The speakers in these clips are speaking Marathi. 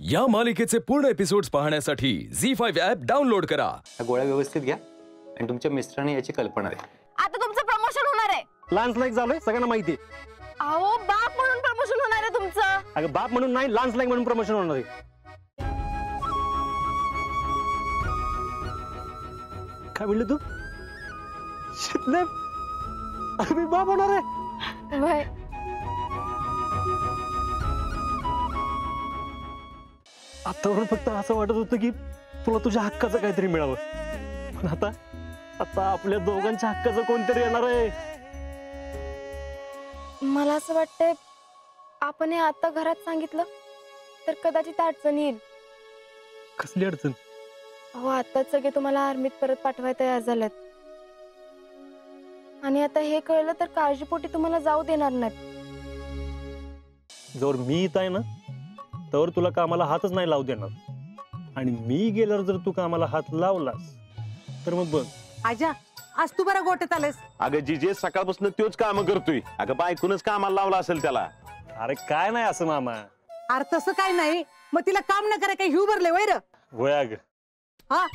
या मालिकेचे पूर्ण एपिसोड्स पाहण्यासाठी झी5 ॲप डाउनलोड करा। गोळ्या व्यवस्थित घ्या आणि तुमच्या मिस्टरांनी याची कल्पना द्या। आता तुमचं प्रमोशन होणार आहे। लान्स लाईक झालंय सगळ्यांना माहिती आहे। अहो बाप म्हणून प्रमोशन होणार आहे तुमचं। अगं बाप म्हणून नाही, लान्स लाईक म्हणून प्रमोशन होणार आहे। काय म्हणली तू? शितले अरे बाप होणार आहे। वय आतावरून फक्त असं वाटत होतं की तुला तुझ्या हक्काचं काहीतरी मिळावं, पण आता आता आपल्या दोघांच्या हक्काचं कोणतरी येणार आहे। मला असं वाटतंय आपण हे आता घरात सांगितलं तर कदाचित अडचण येईल। कसली अडचण? अहो आता सगळे तुम्हाला आर्मीत परत पाठवायला तयार झालेत आणि आता हे कळलं तर काळजीपोटी तुम्हाला जाऊ देणार नाहीत। जर मी इथं आहे ना तर तुला कामाला हातच नाही लावू देणार, आणि मी गेल्यावर जर तू कामाला हात लावलास तर मग बघ। आजा आज तू बरं गोठ्यात आलेस। अगं जिजे सकाळपासून तोच काम करतोय। अगं बायकूनच कामाला लावला असेल त्याला। अरे काय नाही असं मामा। अरे तसं काय नाही, मग तिला काम न करा काही हिव भरले वैर। होय अगं। हा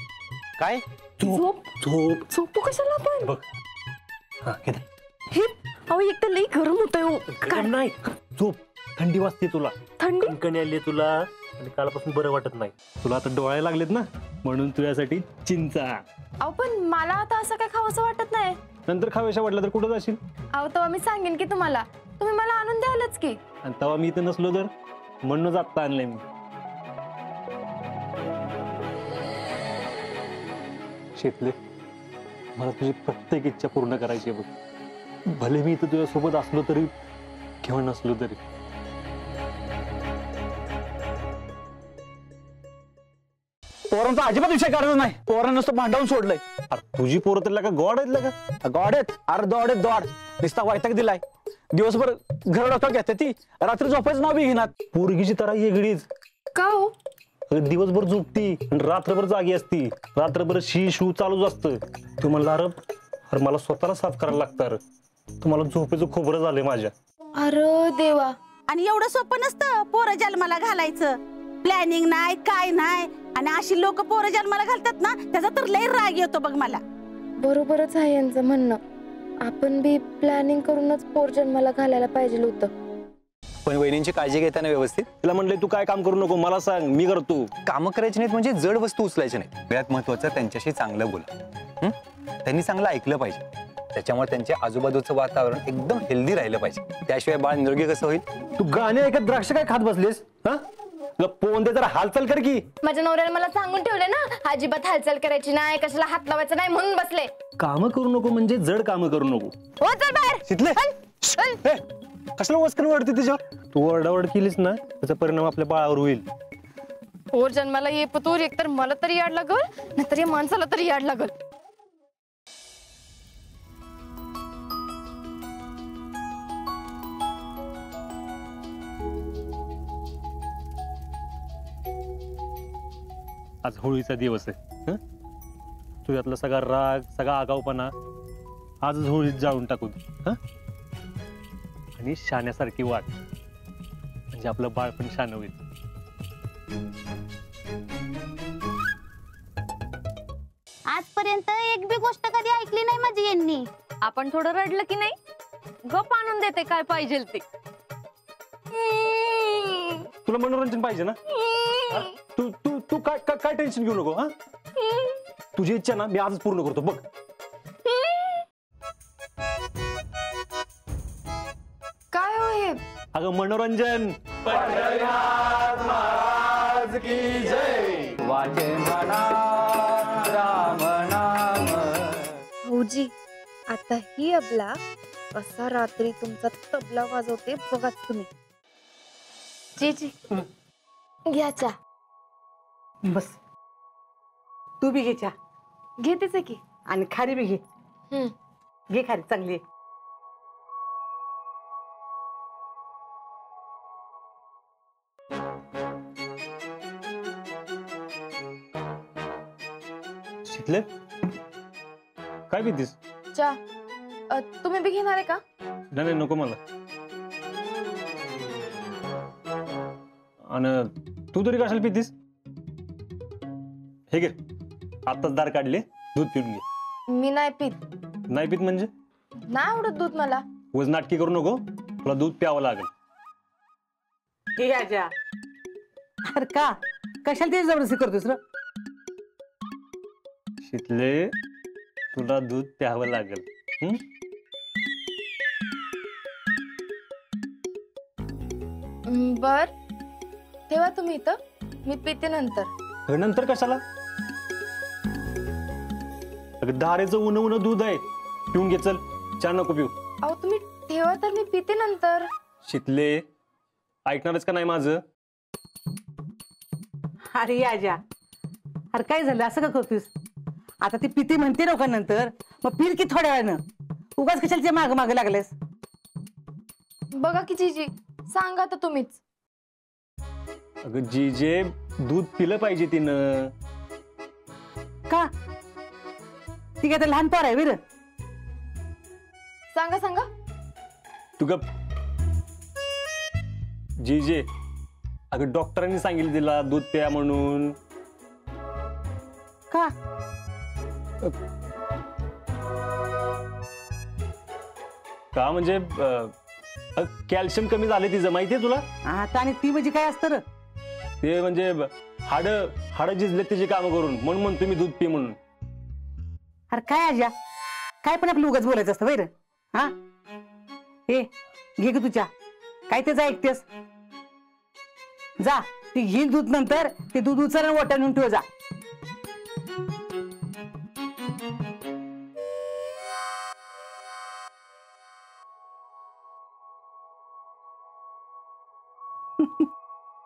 काय झोप झोप झोपू कशाला आपण? बघ हा घे ना। हे अहो एक तर लई गरम होतंय हो। गरम नाही, झोप। थंडी वाजते तुला, थंडी कणकणी आली तुला, आणि कालपासून बरं वाटत नाही तुला। आता डोळे लागलेत ना म्हणून तुझ्यासाठी चिंचा। अहो पण मला आता असं काय खावंसं वाटत नाही। नंतर खावेशा वाटलं तर कुठं जाशील? अहो तेव्हा मी सांगेन की तुम्हाला, तुम्ही मला आणून द्यालच की। आणि तेव्हा मी इथं नसलो तर म्हणूनच आत्ता आणलंय मी। शेतले मला तुझी प्रत्येक इच्छा पूर्ण करायची आहे बघ, भले मी इथं तुझ्या सोबत असलो तरी किंवा नसलो तरी। पोरांचा अजिबात विषय काढायचा नाही। पोरांना नुसतं भांडवून सोडलंय। अरे तुझी पोरं तर का गॉड आहेत का? गॉड आहेत, अरे दॉड आहेत दॉड। नुसता वैताग दिलाय, दिवसभर घर डोक्यावर घेते ती, रात्री झोपायचं नाव बी घेणार। पोरगीची तर वेगळीच। का हो? अगं दिवसभर झोपती आणि रात्रभर जागी असती, रात्रभर शी शू चालूच असतं। तू म्हणला अरे मला स्वतःला साफ करायला लागतं। अरे तुम्हाला झोपेचं खोबरं झालंय माझ्या। अरे देवा, आणि एवढं सोपं नसतं पोरं जन्माला घालायचं। प्लॅनिंग नाही काय नाही, आणि अशी लोक पोरं जन्माला घालतात ना त्याचा तर लई राग येतो बघ मला। बरोबरच आहे यांचं म्हणणं। आपण बी प्लॅनिंग करूनच पोर जन्माला घालायला पाहिजे होतं। पण वहिनींची काळजी घेताना व्यवस्थित। तिला म्हणले तू काय काम करू नको, मला सांग मी करतो। कामं करायची नाहीत म्हणजे जड वस्तू उचलायची नाही। सगळ्यात महत्वाचं त्यांच्याशी चांगलं बोला। त्यांनी चांगलं ऐकलं पाहिजे, त्याच्यामुळे त्यांच्या आजूबाजूचं वातावरण एकदम हेल्दी राहिलं पाहिजे। त्याशिवाय बाळ निरोगी कसं होईल? तू गाणे ऐकत द्राक्ष काय खात बसलेस? हा पोहून दे जरा, हालचाल कर की। माझ्या नवऱ्याने मला सांगून ठेवले ना अजिबात हालचाल करायची नाही, कशाला हात लावायचा नाही, म्हणून बसले। काम करू नको म्हणजे जड काम करू नको। हो चल बाहेर। शितले कशाला वस्कन वाढते तुझ्यावर? तू ओरडाओरड केलीस ना त्याचा परिणाम आपल्या बाळावर होईल। पोर जन्माला ये पतूर, एकतर मला तरी याड लागल नाहीतर या माणसाला तरी याड लागल। आज होळीचा दिवस आहे। तुझ्यातला सगळा राग, सगळा आगाऊपणा आजच होळीत जाळून टाकू दे। आणि शाण्यासारखी वाट, म्हणजे आपलं बाळ पण शान होईल। आजपर्यंत एक बी गोष्ट कधी ऐकली नाही माझी यांनी। आपण थोडं रडलं की नाही गप आणून देते काय पाहिजे ते। तुला मनोरंजन पाहिजे ना? तू तू तू काय काय टेन्शन घेऊ नको। हा तुझी इच्छा ना मी आजच पूर्ण करतो बघ। काय हो हे? अगं मनोरंजन। भाऊजी आता ही अबला असा रात्री तुमचा तबला वाजवते बघा तुम्ही। जी जी घ्या चहा। बस तू बी घे चहा, घेतेच की। आणि खारी बी घे। घे खारी चांगली। शितले काय भीतीस? चहा तुम्ही बी घेणार आहे का? नाही नको मला। आणि तू तरी कशाला पितीस? हे घे, आत्ताच दार काढले, दूध पिऊन घे. मी नाही पीत. नाही पित म्हणजे? नाही आवडत दूध मला. उगाच नाटकी करू नको, तुला दूध प्यावं लागेल. हे आजा, अरे का कशाला ते जबरदस्ती करतोस र? शितले, तुला दूध प्यावं लागेल. बर, ठेवा तुम्ही इथं, मी पिते नंतर. नंतर कशाला? अगं दारेचं उन्ह उन्ह दूध आहे, पिऊन घे. चल, चहा नको पिऊ. अहो तुम्ही ठेवा तर मी पिते नंतर. शितले, ऐकणारच का नाही माझं? अरे आजा, अरे काय झालं असं का करतोस? आता ती पिते म्हणते नका नंतर, मग पिल की थोड्या वेळानं. उगाच कशाला माग माग लागलेस? बघा की जीजी, सांगा तर तुम्हीच. अगं जीजे, दूध पिलं पाहिजे तिनं. का ती काय तर लहान पोर आहे वीर? सांगा सांगा. तू गप. जीजे, अगं डॉक्टरांनी सांगितलं तिला दूध प्या म्हणून. का? का म्हणजे कॅल्शियम कमी झाले तिचं, माहितीये तुला? आता आणि ती म्हणजे काय असतं र? ते म्हणजे हाड झिजले तिची कामं करून, म्हणून म्हणतो मी दूध पी म्हणून. अरे काय आजा, काय पण आपलं उगाच बोलायचं असतं वीर. हा हे घे ग तुझ्या, काय त्याचं ऐकतेस? जा, ती घेईल दूध नंतर, ते दूध उचल आणि वाट्यात नेऊन ठेव जा.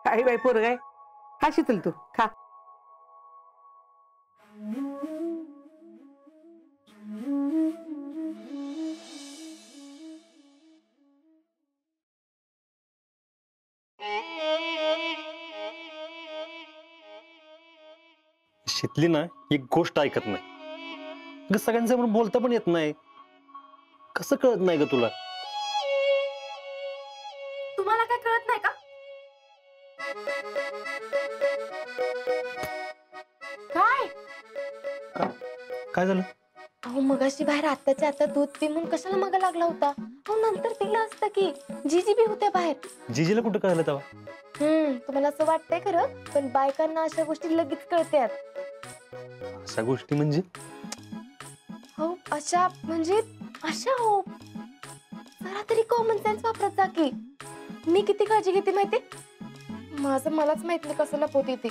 काही बाई पोरग आहे. खा शीतल, तू खा. शितली ना एक गोष्ट ऐकत नाही. अगं सगळ्यांसमोर बोलता पण येत नाही. कसं कळत नाही ग तुला? तुम्हाला काय कळत नाही का? काय काय झालं? अहो मगाशी बाहेर आत्ताच्या आता दूध पी म्हणून कशाला मागा लागला होता? अहो नंतर पिलं असतं की. जीजी बी होत्या बाहेर. जीजीला कुठं कळलं तेव्हा? तुम्हाला असं वाटतंय खरं, पण बायकांना अशा गोष्टी लगेच कळतात. अशा गोष्टी म्हणजे? हो अशा म्हणजे अशा. हो जरा तरी कॉमन सेन्स वापरत जा की. मी किती काळजी घेते माहिती? माझं मलाच माहित नाही कसं लपवते ती.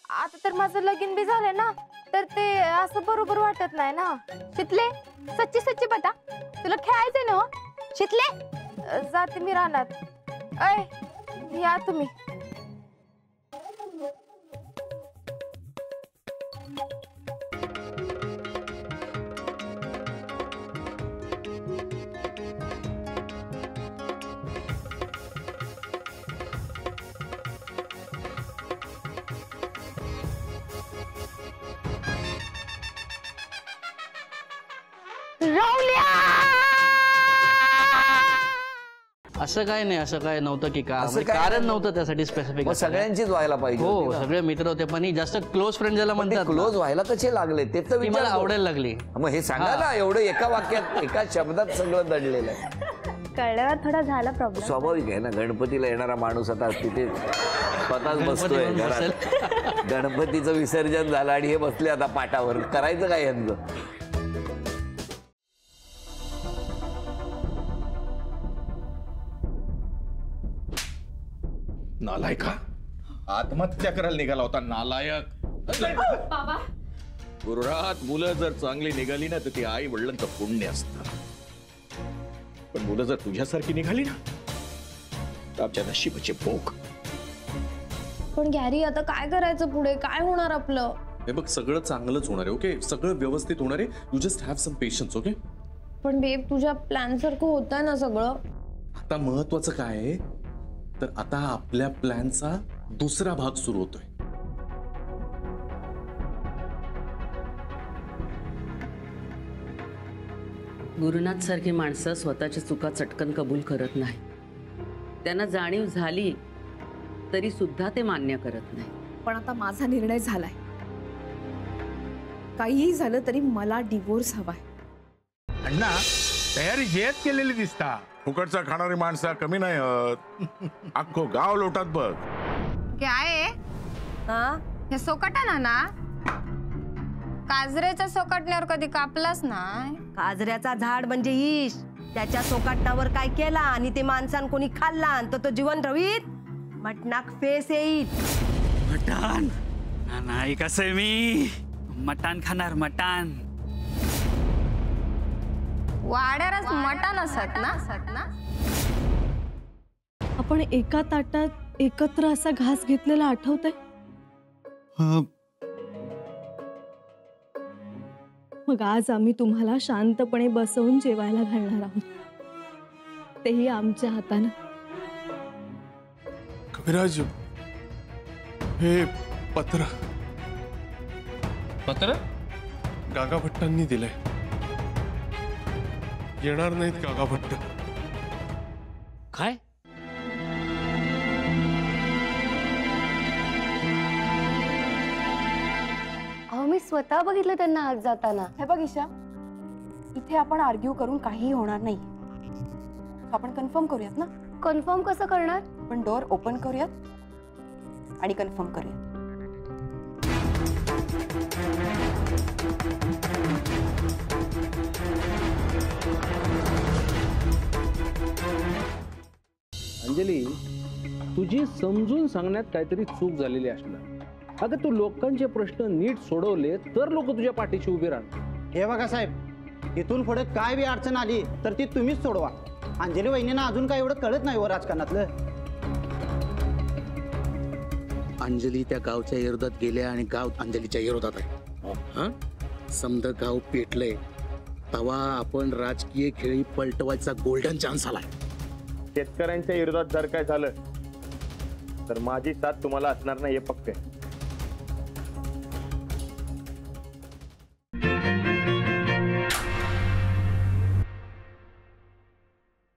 आता तर माझं लगीन बी झालंय ना, तर ते असं बरोबर वाटत नाही ना. शितले, सच्ची सच्ची बता, तुला खेळायचंय ना? शितले, जाते मी रानात. ऐ या तुम्ही. असं काय नाही, असं काय नव्हतं की का म्हणजे कारण नव्हतं त्यासाठी स्पेसिफिक. सगळ्यांचीच व्हायला पाहिजे. हो सगळे मित्र होते, पण जास्त क्लोज फ्रेंड ज्याला म्हणतात क्लोज व्हायला कसे लागले ते तर ती मला आवडायला लागली. मग हे सांगा ना, एवढं एका वाक्यात एका शब्दात सगळं दडलेलं आहे. कळल्यावर थोडा झाला प्रॉब्लेम. स्वाभाविक आहे ना, गणपतीला येणारा माणूस आता तिथे स्वतःच बसतोय घरात. गणपतीचं विसर्जन झालं आणि हे बसले आता पाटावर. करायचं काय यांचं? नालायका, आत्महत्या करायला निघाला होता नालायक. बाबा गुरुरात मुलं जर चांगली निघाली ना तर ती आई वडिलांचं पुण्य असतं. पण मुलं जर तुझ्यासारखी निघाली ना तर आमच्या नशिबाचे भोग. पण गॅरी आता काय करायचं पुढे? काय होणार आपलं? हे बघ, सगळं चांगलंच होणार आहे. ओके, सगळं व्यवस्थित होणार आहे. You just have some patience. Okay. पण बेब तुझ्या प्लॅन सारखं होतंय ना सगळं? आता महत्वाचं काय आहे तर आता आपल्या प्लॅनचा दुसरा भाग सुरू होतोय. गुरुनाथ सारखी माणसं स्वतःच्या चुका चटकन कबूल करत नाही. त्यांना जाणीव झाली तरी सुद्धा ते मान्य करत नाही. पण आता माझा निर्णय झालाय. काहीही झालं तरी मला डिवोर्स हवाय. अण्णा तयारी जेत केलेली दिसता. फुकटचा खाणारी माणसा कमी नाही अख्खो गाव लोटात बघ. काय हे सोकटा ना काजऱ्याच्या सोकटण्यावर कधी कापलास नाही. काजऱ्याचा झाड म्हणजे ईश. त्याच्या सोकाटण्यावर काय केला आणि ते माणसान कोणी खाल्ला तर तो जीवन रवीत मटणाक फेस येईल. मटण नाही कसं मी मटण खाणार मटण. वाड्यारच मटण असत ना. आपण एका ताटात एकत्र असा घास घेतलेला आठवतंय. मग आज आम्ही तुम्हाला शांतपणे बसवून जेवायला घालणार आहोत, तेही आमच्या हातानं. कविराज हे पत्र गागा भट्टांनी दिलंय. येणार नाहीत गागा भट्ट. काय? मी स्वतः बघितलं त्यांना आज जाताना. हे बघ ईशा, इथे आपण आर्ग्यू करून काहीही होणार नाही. आपण कन्फर्म करूयात ना. कन्फर्म कसं करणार? आपण डोअर ओपन करूयात आणि कन्फर्म करूयात. अंजली, तुझी समजून सांगण्यात काहीतरी चूक झालेली असणार. अगं तू लोकांचे प्रश्न नीट सोडवले तर लोक तुझ्या पाठीशी उभे राहणार. हे बघा साहेब, इथून पुढे काय बी अडचण आली तर ती तुम्हीच सोडवा. अंजली वहिनींना अजून काय एवढं कळत नाही व राजकारणातलं. अंजली त्या गावच्या विरोधात गेल्या आणि गाव अंजलीच्या विरोधात आहे. समद गाव पेटलंय तवा आपण राजकीय खेळी पलटवायचा गोल्डन चान्स आलाय. शेतकऱ्यांच्या विरोधात जर काय झालं तर माझी साथ तुम्हाला असणार नाही हे पक्क आहे.